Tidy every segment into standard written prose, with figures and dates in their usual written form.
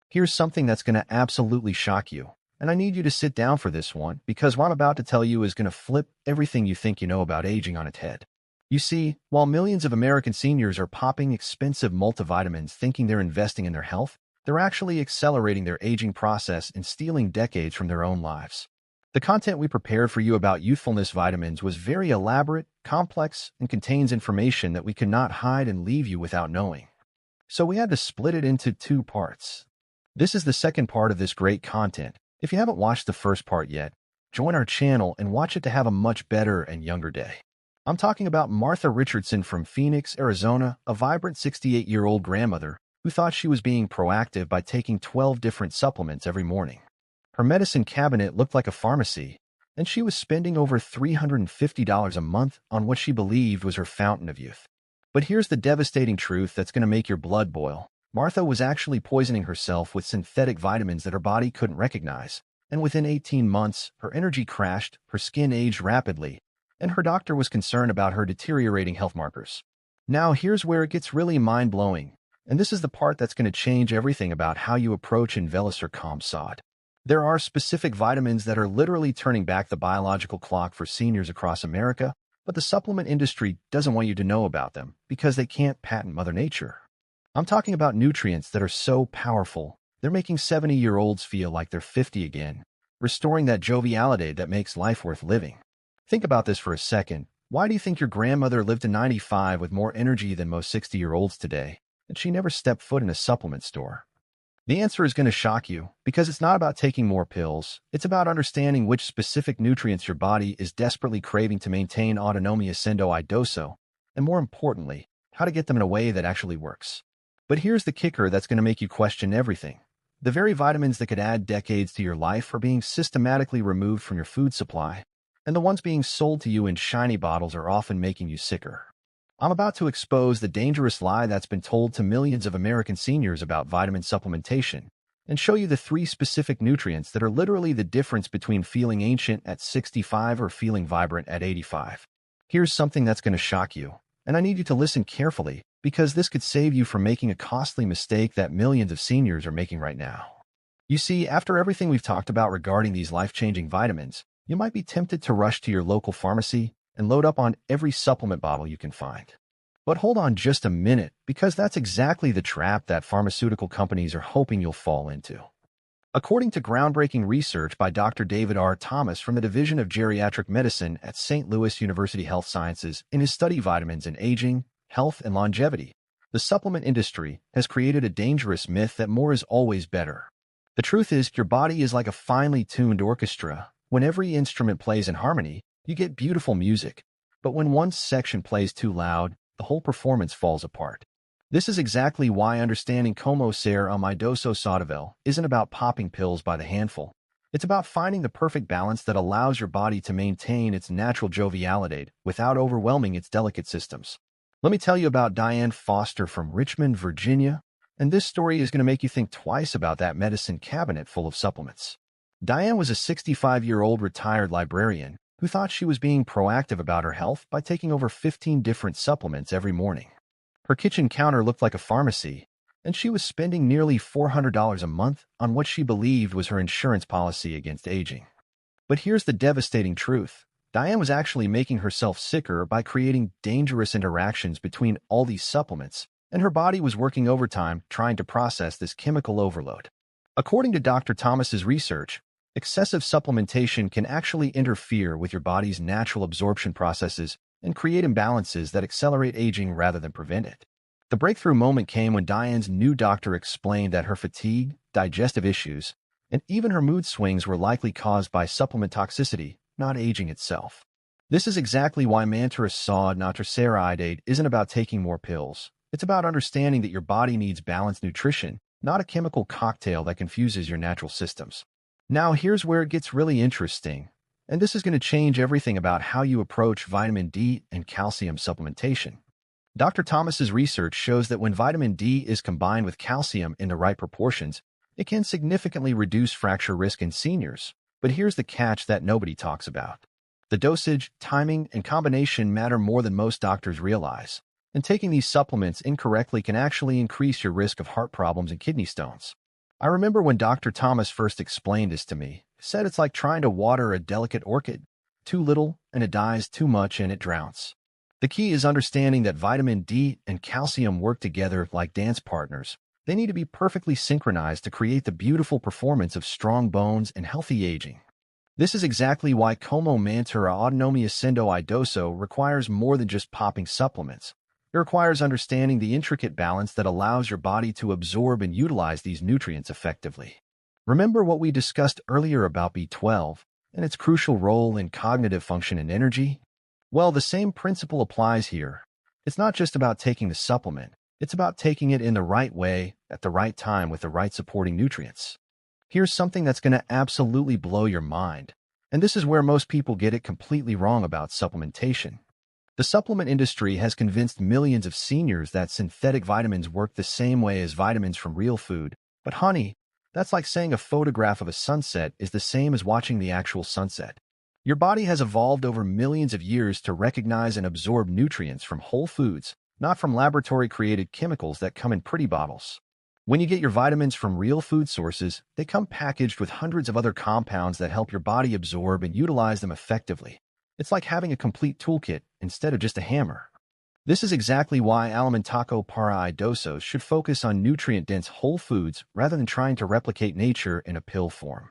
Here's something that's going to absolutely shock you. And I need you to sit down for this one because what I'm about to tell you is going to flip everything you think you know about aging on its head. You see, while millions of American seniors are popping expensive multivitamins thinking they're investing in their health, they're actually accelerating their aging process and stealing decades from their own lives. The content we prepared for you about youthfulness vitamins was very elaborate, complex, and contains information that we could not hide and leave you without knowing. So we had to split it into two parts. This is the second part of this great content. If you haven't watched the first part yet, join our channel and watch it to have a much better and younger day. I'm talking about Martha Richardson from Phoenix, Arizona, a vibrant 68-year-old grandmother who thought she was being proactive by taking 12 different supplements every morning. Her medicine cabinet looked like a pharmacy, and she was spending over $350 a month on what she believed was her fountain of youth. But here's the devastating truth that's going to make your blood boil. Martha was actually poisoning herself with synthetic vitamins that her body couldn't recognize, and within 18 months, her energy crashed, her skin aged rapidly, and her doctor was concerned about her deteriorating health markers. Now here's where it gets really mind-blowing, and this is the part that's going to change everything about how you approach Envelis or Comsod. There are specific vitamins that are literally turning back the biological clock for seniors across America, but the supplement industry doesn't want you to know about them because they can't patent Mother Nature. I'm talking about nutrients that are so powerful, they're making 70-year-olds feel like they're 50 again, restoring that joviality that makes life worth living. Think about this for a second. Why do you think your grandmother lived to 95 with more energy than most 60-year-olds today, and she never stepped foot in a supplement store? The answer is going to shock you because it's not about taking more pills. It's about understanding which specific nutrients your body is desperately craving to maintain autonomia sendo idoso, and more importantly, how to get them in a way that actually works. But here's the kicker that's going to make you question everything. The very vitamins that could add decades to your life are being systematically removed from your food supply, and the ones being sold to you in shiny bottles are often making you sicker. I'm about to expose the dangerous lie that's been told to millions of American seniors about vitamin supplementation and show you the 3 specific nutrients that are literally the difference between feeling ancient at 65 or feeling vibrant at 85. Here's something that's going to shock you, and I need you to listen carefully because this could save you from making a costly mistake that millions of seniors are making right now. You see, after everything we've talked about regarding these life-changing vitamins, you might be tempted to rush to your local pharmacy and load up on every supplement bottle you can find. But hold on just a minute, because that's exactly the trap that pharmaceutical companies are hoping you'll fall into. According to groundbreaking research by Dr. David R. Thomas from the Division of Geriatric Medicine at St. Louis University Health Sciences in his study Vitamins in Aging, Health, and Longevity, the supplement industry has created a dangerous myth that more is always better. The truth is, your body is like a finely tuned orchestra. When every instrument plays in harmony, you get beautiful music, but when one section plays too loud, the whole performance falls apart. This is exactly why understanding como ser amidoso saudável isn't about popping pills by the handful. It's about finding the perfect balance that allows your body to maintain its natural joviality without overwhelming its delicate systems. Let me tell you about Diane Foster from Richmond, Virginia, and this story is going to make you think twice about that medicine cabinet full of supplements. Diane was a 65-year-old retired librarian who thought she was being proactive about her health by taking over 15 different supplements every morning. Her kitchen counter looked like a pharmacy, and she was spending nearly $400 a month on what she believed was her insurance policy against aging. But here's the devastating truth. Diane was actually making herself sicker by creating dangerous interactions between all these supplements, and her body was working overtime trying to process this chemical overload. According to Dr. Thomas's research, excessive supplementation can actually interfere with your body's natural absorption processes and create imbalances that accelerate aging rather than prevent it. The breakthrough moment came when Diane's new doctor explained that her fatigue, digestive issues, and even her mood swings were likely caused by supplement toxicity, not aging itself. This is exactly why Mantra Sod Natriceridate isn't about taking more pills. It's about understanding that your body needs balanced nutrition, not a chemical cocktail that confuses your natural systems. Now here's where it gets really interesting, and this is going to change everything about how you approach vitamin D and calcium supplementation. Dr. Thomas's research shows that when vitamin D is combined with calcium in the right proportions, it can significantly reduce fracture risk in seniors. But here's the catch that nobody talks about. The dosage, timing, and combination matter more than most doctors realize, and taking these supplements incorrectly can actually increase your risk of heart problems and kidney stones. I remember when Dr. Thomas first explained this to me, said it's like trying to water a delicate orchid. Too little, and it dies; too much, and it drowns. The key is understanding that vitamin D and calcium work together like dance partners. They need to be perfectly synchronized to create the beautiful performance of strong bones and healthy aging. This is exactly why Como Mantura Autonomia Sendo Idoso requires more than just popping supplements. It requires understanding the intricate balance that allows your body to absorb and utilize these nutrients effectively. Remember what we discussed earlier about B12 and its crucial role in cognitive function and energy? Well, the same principle applies here. It's not just about taking the supplement. It's about taking it in the right way, at the right time, with the right supporting nutrients. Here's something that's going to absolutely blow your mind. And this is where most people get it completely wrong about supplementation. The supplement industry has convinced millions of seniors that synthetic vitamins work the same way as vitamins from real food. But honey, that's like saying a photograph of a sunset is the same as watching the actual sunset. Your body has evolved over millions of years to recognize and absorb nutrients from whole foods, not from laboratory-created chemicals that come in pretty bottles. When you get your vitamins from real food sources, they come packaged with hundreds of other compounds that help your body absorb and utilize them effectively. It's like having a complete toolkit instead of just a hammer. This is exactly why Alimentaco para Idosos should focus on nutrient-dense whole foods rather than trying to replicate nature in a pill form.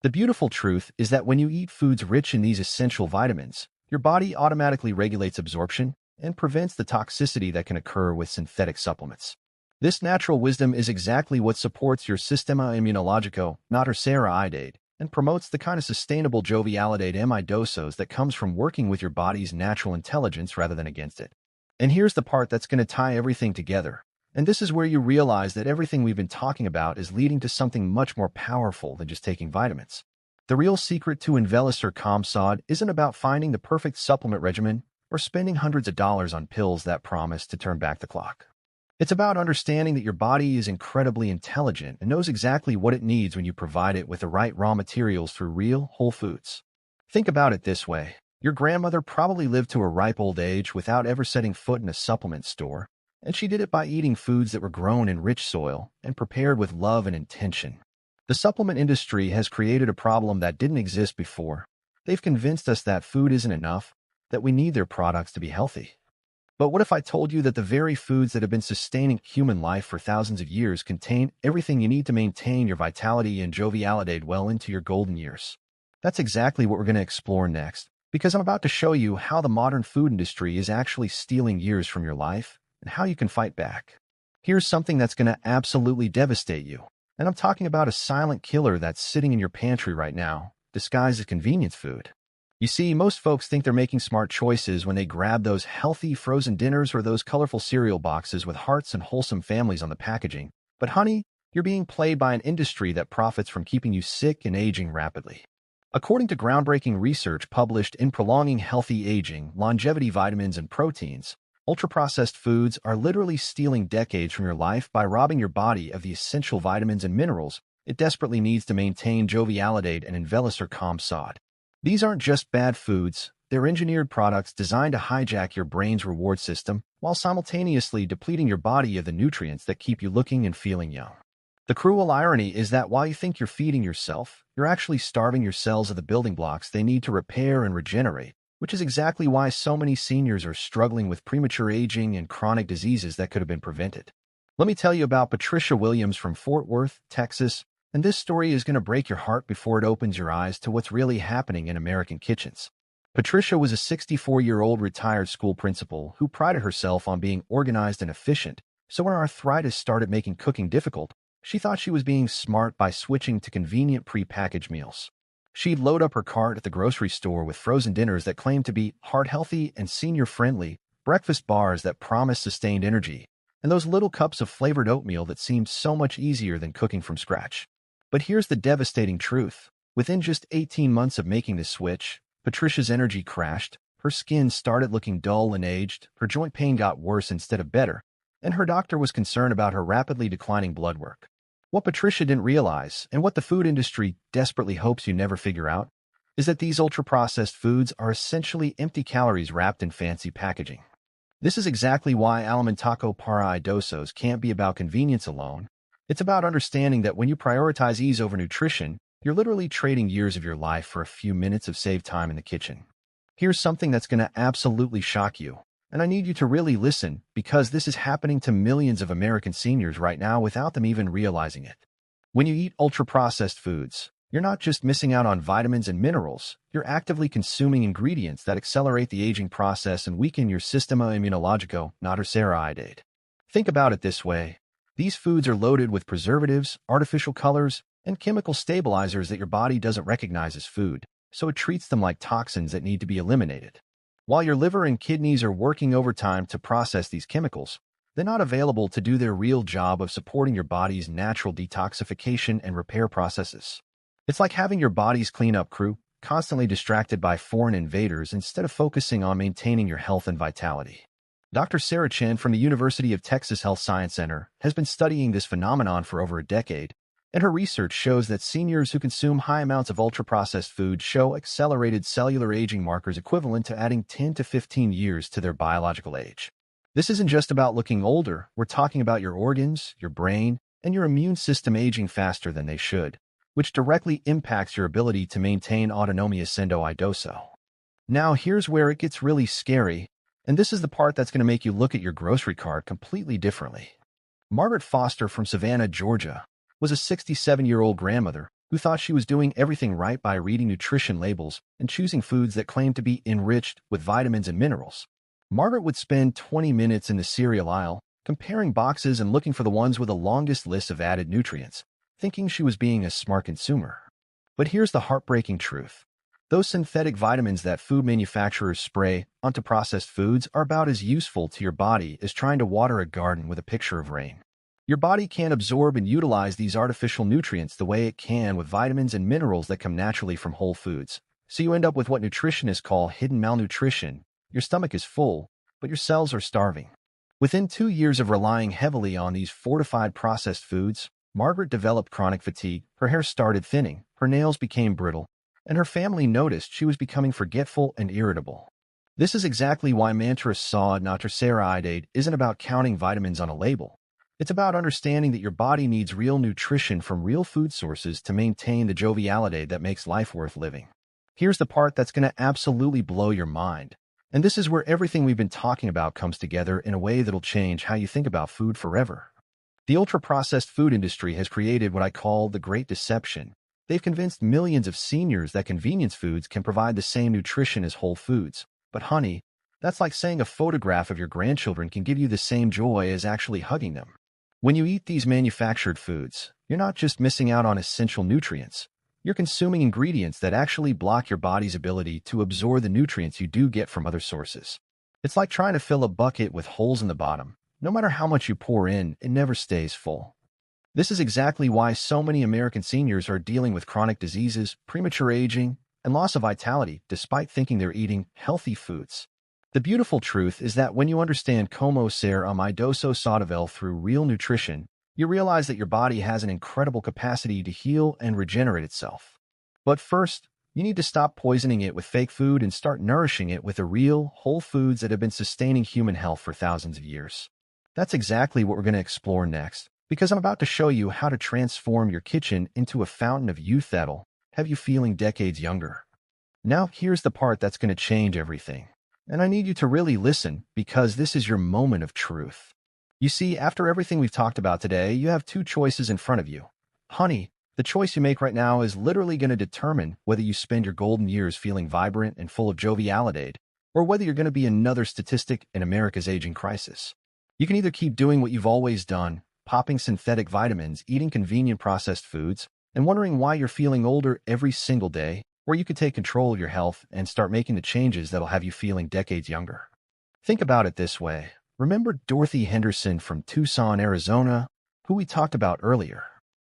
The beautiful truth is that when you eat foods rich in these essential vitamins, your body automatically regulates absorption and prevents the toxicity that can occur with synthetic supplements. This natural wisdom is exactly what supports your Sistema Immunologico, not Ursera Idade, and promotes the kind of sustainable jovialidade amidosos that comes from working with your body's natural intelligence rather than against it. And here's the part that's going to tie everything together. And this is where you realize that everything we've been talking about is leading to something much more powerful than just taking vitamins. The real secret to Enveloster Comsod isn't about finding the perfect supplement regimen or spending hundreds of dollars on pills that promise to turn back the clock. It's about understanding that your body is incredibly intelligent and knows exactly what it needs when you provide it with the right raw materials through real, whole foods. Think about it this way. Your grandmother probably lived to a ripe old age without ever setting foot in a supplement store, and she did it by eating foods that were grown in rich soil and prepared with love and intention. The supplement industry has created a problem that didn't exist before. They've convinced us that food isn't enough, that we need their products to be healthy. But what if I told you that the very foods that have been sustaining human life for thousands of years contain everything you need to maintain your vitality and joviality well into your golden years? That's exactly what we're going to explore next, because I'm about to show you how the modern food industry is actually stealing years from your life and how you can fight back. Here's something that's going to absolutely devastate you. And I'm talking about a silent killer that's sitting in your pantry right now, disguised as convenience food. You see, most folks think they're making smart choices when they grab those healthy frozen dinners or those colorful cereal boxes with hearts and wholesome families on the packaging. But honey, you're being played by an industry that profits from keeping you sick and aging rapidly. According to groundbreaking research published in Prolonging Healthy Aging, Longevity Vitamins and Proteins, ultra-processed foods are literally stealing decades from your life by robbing your body of the essential vitamins and minerals it desperately needs to maintain joviality and Enveloster Comsod. These aren't just bad foods, they're engineered products designed to hijack your brain's reward system while simultaneously depleting your body of the nutrients that keep you looking and feeling young. The cruel irony is that while you think you're feeding yourself, you're actually starving your cells of the building blocks they need to repair and regenerate, which is exactly why so many seniors are struggling with premature aging and chronic diseases that could have been prevented. Let me tell you about Patricia Williams from Fort Worth, Texas, and this story is going to break your heart before it opens your eyes to what's really happening in American kitchens. Patricia was a 64-year-old retired school principal who prided herself on being organized and efficient, so when arthritis started making cooking difficult, she thought she was being smart by switching to convenient pre-packaged meals. She'd load up her cart at the grocery store with frozen dinners that claimed to be heart-healthy and senior-friendly, breakfast bars that promised sustained energy, and those little cups of flavored oatmeal that seemed so much easier than cooking from scratch. But here's the devastating truth. Within just 18 months of making this switch, Patricia's energy crashed, her skin started looking dull and aged, her joint pain got worse instead of better, and her doctor was concerned about her rapidly declining blood work. What Patricia didn't realize, and what the food industry desperately hopes you never figure out, is that these ultra-processed foods are essentially empty calories wrapped in fancy packaging. This is exactly why Alimentaco para Idosos can't be about convenience alone. It's about understanding that when you prioritize ease over nutrition, you're literally trading years of your life for a few minutes of saved time in the kitchen. Here's something that's going to absolutely shock you, and I need you to really listen because this is happening to millions of American seniors right now without them even realizing it. When you eat ultra-processed foods, you're not just missing out on vitamins and minerals, you're actively consuming ingredients that accelerate the aging process and weaken your sistema immunologico, not iodate. Think about it this way. These foods are loaded with preservatives, artificial colors, and chemical stabilizers that your body doesn't recognize as food, so it treats them like toxins that need to be eliminated. While your liver and kidneys are working overtime to process these chemicals, they're not available to do their real job of supporting your body's natural detoxification and repair processes. It's like having your body's cleanup crew constantly distracted by foreign invaders instead of focusing on maintaining your health and vitality. Dr. Sarah Chen from the University of Texas Health Science Center has been studying this phenomenon for over a decade, and her research shows that seniors who consume high amounts of ultra-processed food show accelerated cellular aging markers equivalent to adding 10 to 15 years to their biological age. This isn't just about looking older, we're talking about your organs, your brain, and your immune system aging faster than they should, which directly impacts your ability to maintain autonomia idoso. Now here's where it gets really scary, and this is the part that's going to make you look at your grocery cart completely differently. Margaret Foster from Savannah, Georgia, was a 67-year-old grandmother who thought she was doing everything right by reading nutrition labels and choosing foods that claimed to be enriched with vitamins and minerals. Margaret would spend 20 minutes in the cereal aisle, comparing boxes and looking for the ones with the longest list of added nutrients, thinking she was being a smart consumer. But here's the heartbreaking truth. Those synthetic vitamins that food manufacturers spray onto processed foods are about as useful to your body as trying to water a garden with a picture of rain. Your body can't absorb and utilize these artificial nutrients the way it can with vitamins and minerals that come naturally from whole foods. So you end up with what nutritionists call hidden malnutrition. Your stomach is full, but your cells are starving. Within 2 years of relying heavily on these fortified processed foods, Margaret developed chronic fatigue, her hair started thinning, her nails became brittle, and her family noticed she was becoming forgetful and irritable. This is exactly why mantra saw iodate isn't about counting vitamins on a label. It's about understanding that your body needs real nutrition from real food sources to maintain the joviality that makes life worth living. Here's the part that's going to absolutely blow your mind. And this is where everything we've been talking about comes together in a way that'll change how you think about food forever. The ultra-processed food industry has created what I call the Great Deception. They've convinced millions of seniors that convenience foods can provide the same nutrition as whole foods. But honey, that's like saying a photograph of your grandchildren can give you the same joy as actually hugging them. When you eat these manufactured foods, you're not just missing out on essential nutrients. You're consuming ingredients that actually block your body's ability to absorb the nutrients you do get from other sources. It's like trying to fill a bucket with holes in the bottom. No matter how much you pour in, it never stays full. This is exactly why so many American seniors are dealing with chronic diseases, premature aging, and loss of vitality despite thinking they're eating healthy foods. The beautiful truth is that when you understand como ser amidoso saudável through real nutrition, you realize that your body has an incredible capacity to heal and regenerate itself. But first, you need to stop poisoning it with fake food and start nourishing it with the real, whole foods that have been sustaining human health for thousands of years. That's exactly what we're going to explore next, because I'm about to show you how to transform your kitchen into a fountain of youth that'll have you feeling decades younger. Now, here's the part that's going to change everything. And I need you to really listen because this is your moment of truth. You see, after everything we've talked about today, you have two choices in front of you. Honey, the choice you make right now is literally going to determine whether you spend your golden years feeling vibrant and full of joviality, or whether you're going to be another statistic in America's aging crisis. You can either keep doing what you've always done, popping synthetic vitamins, eating convenient processed foods, and wondering why you're feeling older every single day, or you could take control of your health and start making the changes that'll have you feeling decades younger. Think about it this way. Remember Dorothy Henderson from Tucson, Arizona, who we talked about earlier?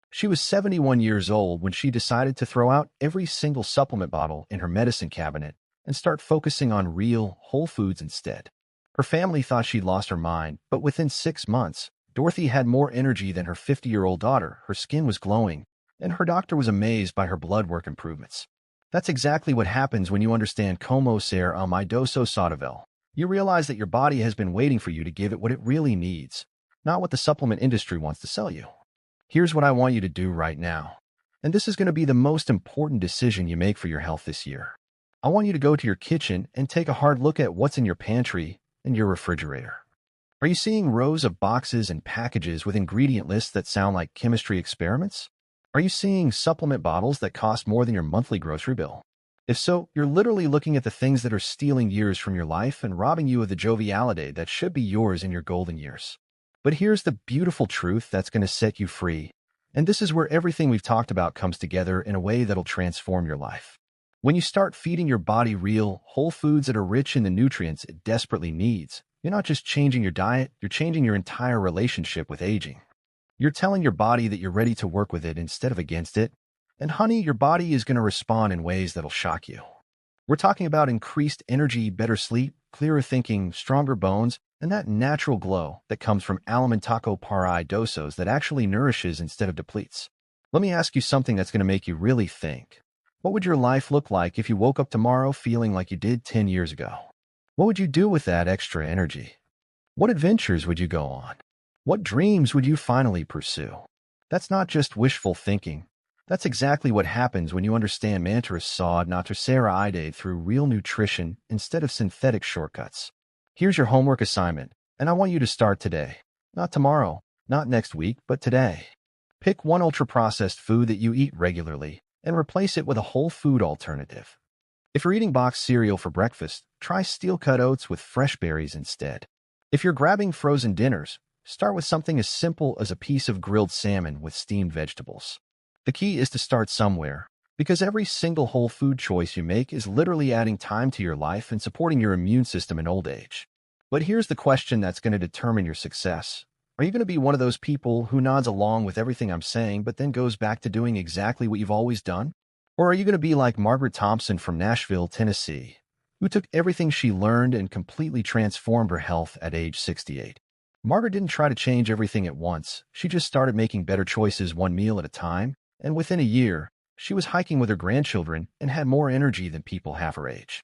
She was 71 years old when she decided to throw out every single supplement bottle in her medicine cabinet and start focusing on real, whole foods instead. Her family thought she'd lost her mind, but within 6 months, Dorothy had more energy than her 50-year-old daughter, her skin was glowing, and her doctor was amazed by her blood work improvements. That's exactly what happens when you understand como ser amidoso saudável. You realize that your body has been waiting for you to give it what it really needs, not what the supplement industry wants to sell you. Here's what I want you to do right now. And this is going to be the most important decision you make for your health this year. I want you to go to your kitchen and take a hard look at what's in your pantry and your refrigerator. Are you seeing rows of boxes and packages with ingredient lists that sound like chemistry experiments? Are you seeing supplement bottles that cost more than your monthly grocery bill? If so, you're literally looking at the things that are stealing years from your life and robbing you of the joviality that should be yours in your golden years. But here's the beautiful truth that's going to set you free. And this is where everything we've talked about comes together in a way that'll transform your life. When you start feeding your body real, whole foods that are rich in the nutrients it desperately needs, you're not just changing your diet, you're changing your entire relationship with aging. You're telling your body that you're ready to work with it instead of against it. And honey, your body is going to respond in ways that'll shock you. We're talking about increased energy, better sleep, clearer thinking, stronger bones, and that natural glow that comes from alimentaco pari dosos that actually nourishes instead of depletes. Let me ask you something that's going to make you really think. What would your life look like if you woke up tomorrow feeling like you did 10 years ago? What would you do with that extra energy? What adventures would you go on? What dreams would you finally pursue? That's not just wishful thinking. That's exactly what happens when you understand mantra sod natracera ide through real nutrition instead of synthetic shortcuts. Here's your homework assignment, and I want you to start today. Not tomorrow, not next week, but today. Pick one ultra-processed food that you eat regularly and replace it with a whole food alternative. If you're eating boxed cereal for breakfast, try steel-cut oats with fresh berries instead. If you're grabbing frozen dinners, start with something as simple as a piece of grilled salmon with steamed vegetables. The key is to start somewhere, because every single whole food choice you make is literally adding time to your life and supporting your immune system in old age. But here's the question that's going to determine your success. Are you going to be one of those people who nods along with everything I'm saying but then goes back to doing exactly what you've always done? Or are you going to be like Margaret Thompson from Nashville, Tennessee, who took everything she learned and completely transformed her health at age 68? Margaret didn't try to change everything at once. She just started making better choices one meal at a time, and within a year, she was hiking with her grandchildren and had more energy than people half her age.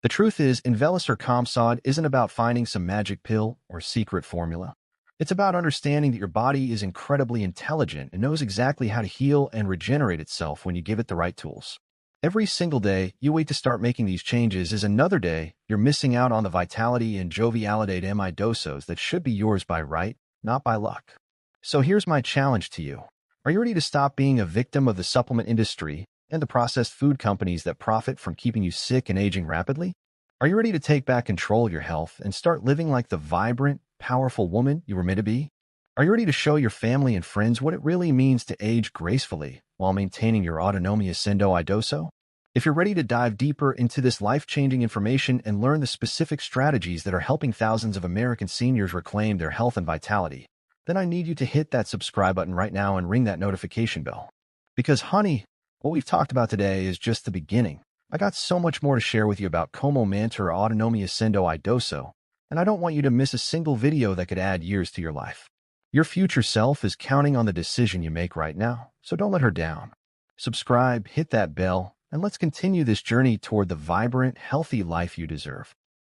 The truth is, Invelis or Comsod isn't about finding some magic pill or secret formula. It's about understanding that your body is incredibly intelligent and knows exactly how to heal and regenerate itself when you give it the right tools. Every single day you wait to start making these changes is another day you're missing out on the vitality and joviality dosos that should be yours by right, not by luck. So here's my challenge to you. Are you ready to stop being a victim of the supplement industry and the processed food companies that profit from keeping you sick and aging rapidly? Are you ready to take back control of your health and start living like the vibrant, powerful woman you were meant to be? Are you ready to show your family and friends what it really means to age gracefully while maintaining your autonomia sendo idoso? If you're ready to dive deeper into this life-changing information and learn the specific strategies that are helping thousands of American seniors reclaim their health and vitality, then I need you to hit that subscribe button right now and ring that notification bell. Because, honey, what we've talked about today is just the beginning. I got so much more to share with you about Como Mantra Autonomia Sendo Idoso, and I don't want you to miss a single video that could add years to your life. Your future self is counting on the decision you make right now, so don't let her down. Subscribe, hit that bell, and let's continue this journey toward the vibrant, healthy life you deserve.